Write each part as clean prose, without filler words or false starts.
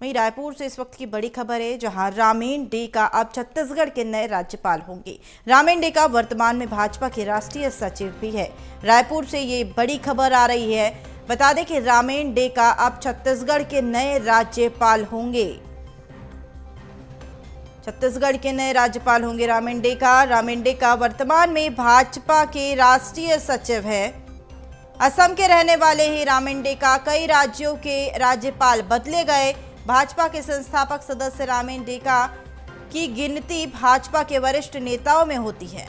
वहीं रायपुर से इस वक्त की बड़ी खबर है, जहां रामेन डेका अब छत्तीसगढ़ के नए राज्यपाल होंगे। रामेन डेका वर्तमान में भाजपा के राष्ट्रीय सचिव भी है। रायपुर से ये बड़ी खबर आ रही है। बता दें कि रामेन डेका अब छत्तीसगढ़ के नए राज्यपाल होंगे। छत्तीसगढ़ के नए राज्यपाल होंगे रामेन डेका। रामेन डेका वर्तमान में भाजपा के राष्ट्रीय सचिव है। असम के रहने वाले ही रामेन डेका कई राज्यों के राज्यपाल बदले गए। भाजपा के संस्थापक सदस्य रामेन डेका की गिनती भाजपा के वरिष्ठ नेताओं में होती है।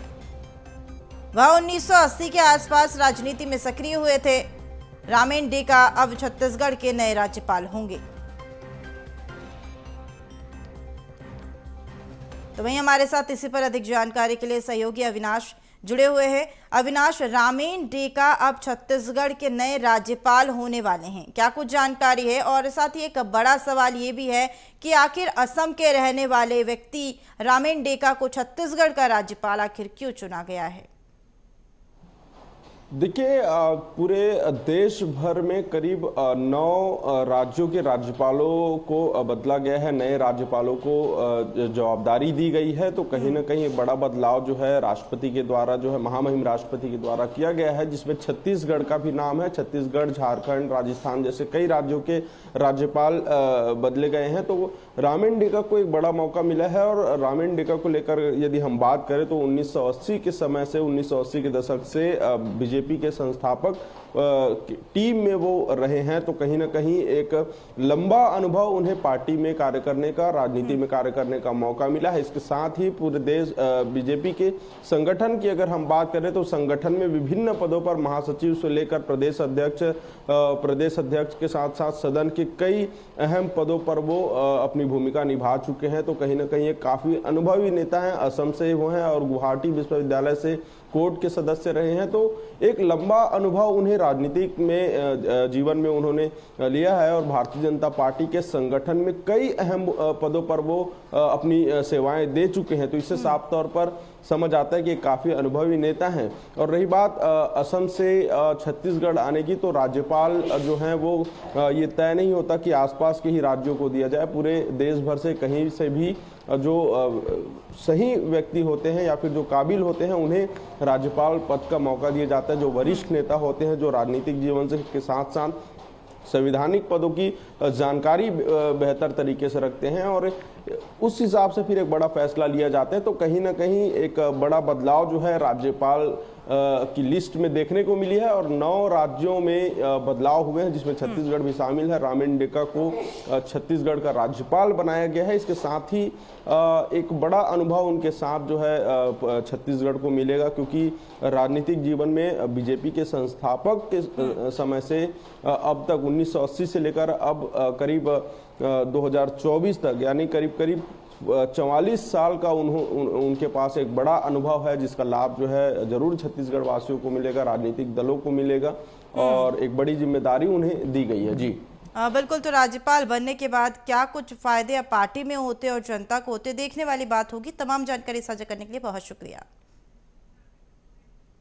वह 1980 के आसपास राजनीति में सक्रिय हुए थे। रामेन डेका अब छत्तीसगढ़ के नए राज्यपाल होंगे। तो वहीं हमारे साथ इसी पर अधिक जानकारी के लिए सहयोगी अविनाश जुड़े हुए हैं। अविनाश, रामेन डेका अब छत्तीसगढ़ के नए राज्यपाल होने वाले हैं, क्या कुछ जानकारी है? और साथ ही एक बड़ा सवाल ये भी है कि आखिर असम के रहने वाले व्यक्ति रामेन डेका को छत्तीसगढ़ का राज्यपाल आखिर क्यों चुना गया है? देखिए, पूरे देश भर में करीब 9 राज्यों के राज्यपालों को बदला गया है। नए राज्यपालों को जवाबदारी दी गई है। तो कहीं ना कहीं एक बड़ा बदलाव जो है राष्ट्रपति के द्वारा, जो है महामहिम राष्ट्रपति के द्वारा किया गया है, जिसमें छत्तीसगढ़ का भी नाम है। छत्तीसगढ़, झारखंड, राजस्थान जैसे कई राज्यों के राज्यपाल बदले गए हैं। तो रामेन डेका को एक बड़ा मौका मिला है। और रामेन डेका को लेकर यदि हम बात करें तो 1980 के समय से, 1980 के दशक से बीजेपी के संस्थापक टीम में वो रहे हैं। तो कहीं ना कहीं एक लंबा अनुभव उन्हें पार्टी में कार्य करने का, राजनीति में कार्य करने का मौका मिला है। इसके साथ ही पूरे देश बीजेपी के संगठन की अगर हम बात करें तो संगठन में विभिन्न पदों पर महासचिव से लेकर प्रदेश अध्यक्ष के साथ साथ सदन के कई अहम पदों पर वो अपनी भूमिका निभा चुके हैं। तो कहीं ना कहीं एक काफी अनुभवी नेता हैं। असम से वो हैं और गुवाहाटी विश्वविद्यालय से कोर्ट के सदस्य रहे हैं। तो एक लंबा अनुभव उन्हें राजनीतिक में जीवन में उन्होंने लिया है। और भारतीय जनता पार्टी के संगठन में कई अहम पदों पर वो अपनी सेवाएं दे चुके हैं। तो इससे साफ तौर पर समझ आता है कि काफी अनुभवी नेता हैं। और रही बात असम से छत्तीसगढ़ आने की, तो राज्यपाल जो हैं वो ये तय नहीं होता कि आसपास के ही राज्यों को दिया जाए। पूरे देश भर से कहीं से भी जो सही व्यक्ति होते हैं या फिर जो काबिल होते हैं उन्हें राज्यपाल पद का मौका दिया जाता है। जो वरिष्ठ नेता होते हैं, जो राजनीतिक जीवन से के साथ साथ संवैधानिक पदों की जानकारी बेहतर तरीके से रखते हैं, और उस हिसाब से फिर एक बड़ा फैसला लिया जाता है। तो कहीं ना कहीं एक बड़ा बदलाव जो है राज्यपाल की लिस्ट में देखने को मिली है। और 9 राज्यों में बदलाव हुए हैं, जिसमें छत्तीसगढ़ भी शामिल है। रामेन डेका को छत्तीसगढ़ का राज्यपाल बनाया गया है। इसके साथ ही एक बड़ा अनुभव उनके साथ जो है छत्तीसगढ़ को मिलेगा, क्योंकि राजनीतिक जीवन में बीजेपी के संस्थापक के समय से अब तक 1980 से लेकर अब करीब 2024 तक, यानी करीब 44 साल का उनके पास एक बड़ा अनुभव है, जिसका लाभ जो है जरूर छत्तीसगढ़ वासियों को मिलेगा, राजनीतिक दलों को मिलेगा। और एक बड़ी जिम्मेदारी उन्हें दी गई है। जी बिल्कुल। तो राज्यपाल बनने के बाद क्या कुछ फायदे पार्टी में होते और जनता को होते, देखने वाली बात होगी। तमाम जानकारी साझा करने के लिए बहुत शुक्रिया।